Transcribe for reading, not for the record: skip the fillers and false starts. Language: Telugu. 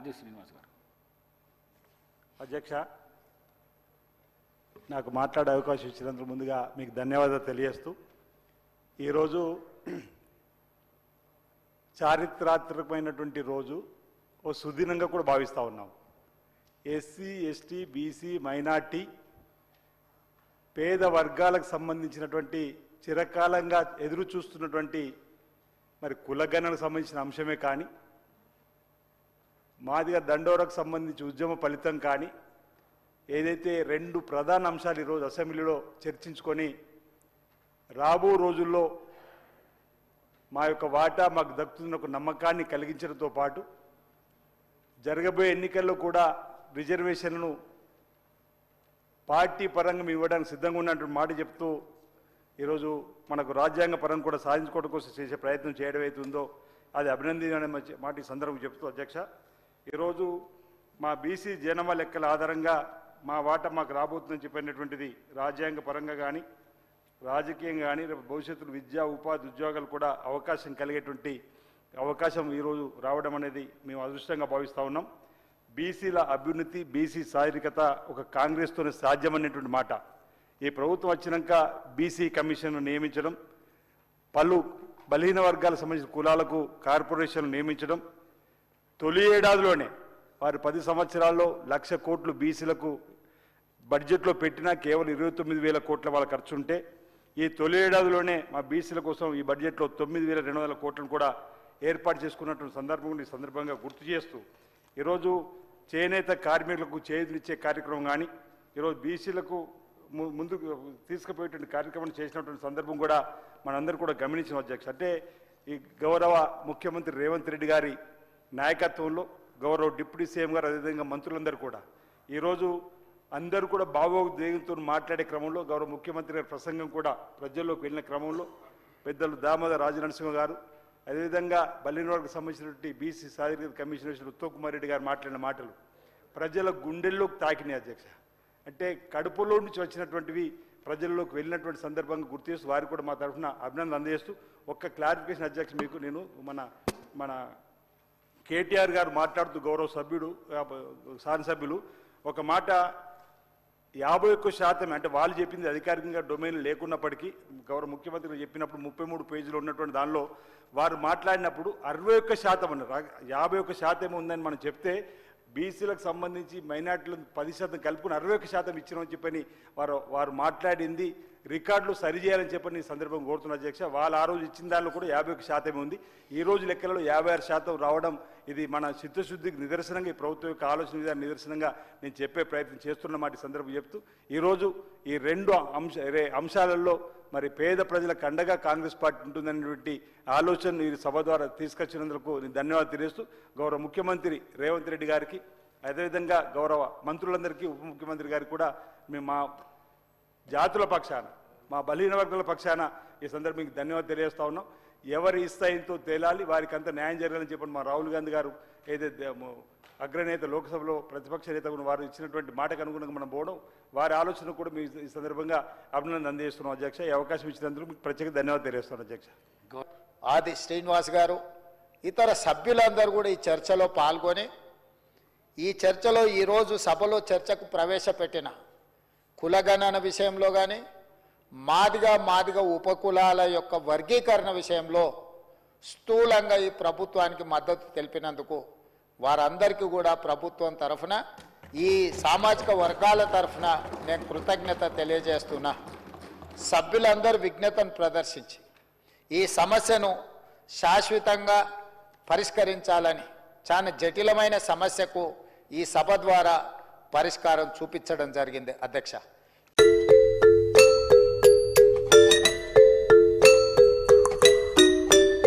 ఆది శ్రీనివాస్ గారు. అధ్యక్ష, నాకు మాట్లాడే అవకాశం ఇచ్చినందుకు ముందుగా మీకు ధన్యవాదాలు తెలియజేస్తూ, ఈరోజు చారిత్రాత్మకమైనటువంటి రోజు ఓ సుదినంగా కూడా భావిస్తూ ఉన్నాం. ఎస్సీ, ఎస్టీ, బీసీ, మైనార్టీ పేద వర్గాలకు సంబంధించినటువంటి చిరకాలంగా ఎదురు చూస్తున్నటువంటి మరి కులగణనకు సంబంధించిన అంశమే కానీ, మాదిగ దండోరకు సంబంధించి ఉద్యమ ఫలితం కానీ, ఏదైతే రెండు ప్రధాన అంశాలు ఈరోజు అసెంబ్లీలో చర్చించుకొని రాబో రోజుల్లో మా యొక్క వాటా మాకు దక్కుతున్న ఒక నమ్మకాన్ని కలిగించడంతో పాటు జరగబోయే ఎన్నికల్లో కూడా రిజర్వేషన్లను పార్టీ పరంగా మేము ఇవ్వడానికి సిద్ధంగా ఉన్నటువంటి మాట చెప్తూ ఈరోజు మనకు రాజ్యాంగ పరంగా కూడా సాధించుకోవడం కోసం చేసే ప్రయత్నం చేయడం అవుతుందో అది అభినందనీయమైన మాట ఈ సందర్భం చెప్తూ, అధ్యక్ష, ఈరోజు మా బీసీ జనాభా లెక్కల ఆధారంగా మా వాటా మాకు రాబోతుందని చెప్పినటువంటిది రాజ్యాంగ పరంగా కానీ రాజకీయంగా కానీ రేపు భవిష్యత్తులో విద్యా ఉపాధి ఉద్యోగాలు కూడా అవకాశం కలిగేటువంటి అవకాశం ఈరోజు రావడం అనేది మేము అదృష్టంగా భావిస్తూ ఉన్నాం. బీసీల అభ్యున్నతి, బీసీ సాధికారత ఒక కాంగ్రెస్తోనే సాధ్యమనేటువంటి మాట. ఈ ప్రభుత్వం వచ్చినాక బీసీ కమిషన్ను నియమించడం, పలు బలహీన వర్గాలకు సంబంధించిన కులాలకు కార్పొరేషన్లు నియమించడం, తొలి ఏడాదిలోనే వారు 10 సంవత్సరాల్లో 1,00,000 కోట్లు బీసీలకు బడ్జెట్లో పెట్టినా కేవలం 29,000 కోట్ల వాళ్ళ ఖర్చు ఉంటే, ఈ తొలి ఏడాదిలోనే మా బీసీల కోసం ఈ బడ్జెట్లో 9,200 కోట్లను కూడా ఏర్పాటు చేసుకున్నటువంటి సందర్భం ఈ సందర్భంగా గుర్తు చేస్తూ, ఈరోజు చేనేత కార్మికులకు చేతులిచ్చే కార్యక్రమం కానీ, ఈరోజు బీసీలకు ముందుకు తీసుకుపోయేటువంటి కార్యక్రమం చేసినటువంటి సందర్భం కూడా మనందరూ కూడా గమనించిన, అధ్యక్ష. అంటే ఈ గౌరవ ముఖ్యమంత్రి రేవంత్ రెడ్డి గారి నాయకత్వంలో గౌరవ డిప్యూటీ సీఎం గారు అదేవిధంగా మంత్రులందరూ కూడా ఈరోజు అందరూ కూడా భావోద్వేగంతో మాట్లాడే క్రమంలో గౌరవ ముఖ్యమంత్రి గారి ప్రసంగం కూడా ప్రజల్లోకి వెళ్ళిన క్రమంలో పెద్దలు దామోదర్ రాజనరసింహ గారు అదేవిధంగా బలహీన వర్గాలకు సంబంధించినటువంటి బీసీ సాధికారత కమిషనర్ ఉత్తమ్ కుమార్ రెడ్డి గారు మాట్లాడిన మాటలు ప్రజల గుండెల్లోకి తాకినాయి, అధ్యక్ష. అంటే కడుపులో నుంచి వచ్చినటువంటివి ప్రజల్లోకి వెళ్ళినటువంటి సందర్భంగా గుర్తు చేస్తూ వారికి కూడా మా తరఫున అభినందనలు అందజేస్తూ ఒక్క క్లారిఫికేషన్, అధ్యక్ష, మీకు నేను మన కేటీఆర్ గారు మాట్లాడుతూ గౌరవ సభ్యుడు శాసనసభ్యులు ఒక మాట 51% అంటే వాళ్ళు చెప్పింది అధికారికంగా డొమైన్ లేకున్నప్పటికీ గౌరవ ముఖ్యమంత్రి చెప్పినప్పుడు 33 పేజీలు ఉన్నటువంటి దానిలో వారు మాట్లాడినప్పుడు 61% ఉన్నారు. 51% ఉందని మనం చెప్తే బీసీలకు సంబంధించి మైనార్టీలకు 10% కలుపుకుని 61% ఇచ్చినామని చెప్పని వారు మాట్లాడింది రికార్డులు సరిచేయాలని చెప్పని ఈ సందర్భం కోరుతున్న, అధ్యక్ష. వాళ్ళు ఆ రోజు ఇచ్చిన దానిలో కూడా 51% ఉంది. ఈ రోజు లెక్కలలో 56% రావడం ఇది మన చిత్తశుద్ధికి నిదర్శనంగా, ఈ ప్రభుత్వం యొక్క ఆలోచన విధానం నిదర్శనంగా నేను చెప్పే ప్రయత్నం చేస్తున్నమాట ఈ సందర్భం చెప్తూ, ఈరోజు ఈ రెండు అంశాలలో మరి పేద ప్రజలకు అండగా కాంగ్రెస్ పార్టీ ఉంటుందనేటువంటి ఆలోచన ఈ సభ ద్వారా తీసుకొచ్చినందుకు నేను ధన్యవాదాలు తెలియజేస్తూ గౌరవ ముఖ్యమంత్రి రేవంత్ రెడ్డి గారికి అదేవిధంగా గౌరవ మంత్రులందరికీ ఉప ముఖ్యమంత్రి గారికి కూడా మేము మా జాతుల పక్షాన మా బలహీన వర్గాల పక్షాన ఈ సందర్భంగా ధన్యవాదాలు తెలియజేస్తా ఉన్నాం. ఎవరి ఇస్తాయంతో తేలాలి, వారికి అంత న్యాయం జరగాలని చెప్పని మా రాహుల్ గాంధీ గారు ఏదైతే అగ్రనేత లోక్సభలో ప్రతిపక్ష నేత వారు ఇచ్చినటువంటి మాటకు అనుగుణంగా మనం పోవడం వారి ఆలోచన కూడా మీ ఈ సందర్భంగా అభినందన అందజేస్తున్నాం, అధ్యక్ష. ఈ అవకాశం ఇచ్చినందుకు మీకు ప్రత్యేక ధన్యవాదాలు తెలియజేస్తున్నాను, అధ్యక్ష. ఆది శ్రీనివాస్ గారు ఇతర సభ్యులందరూ కూడా ఈ చర్చలో పాల్గొని ఈ చర్చలో ఈరోజు సభలో చర్చకు ప్రవేశపెట్టిన కులగణన విషయంలో కానీ మాదిగ ఉపకులాల యొక్క వర్గీకరణ విషయంలో స్థూలంగా ఈ ప్రభుత్వానికి మద్దతు తెలిపినందుకు వారందరికీ కూడా ప్రభుత్వం తరఫున ఈ సామాజిక వర్గాల తరఫున నేను కృతజ్ఞత తెలియజేస్తున్నా. సభ్యులందరూ విజ్ఞతను ప్రదర్శించి ఈ సమస్యను శాశ్వతంగా పరిష్కరించాలని చాలా జటిలమైన సమస్యకు ఈ సభ ద్వారా పరిష్కారం చూపించడం జరిగింది, అధ్యక్ష.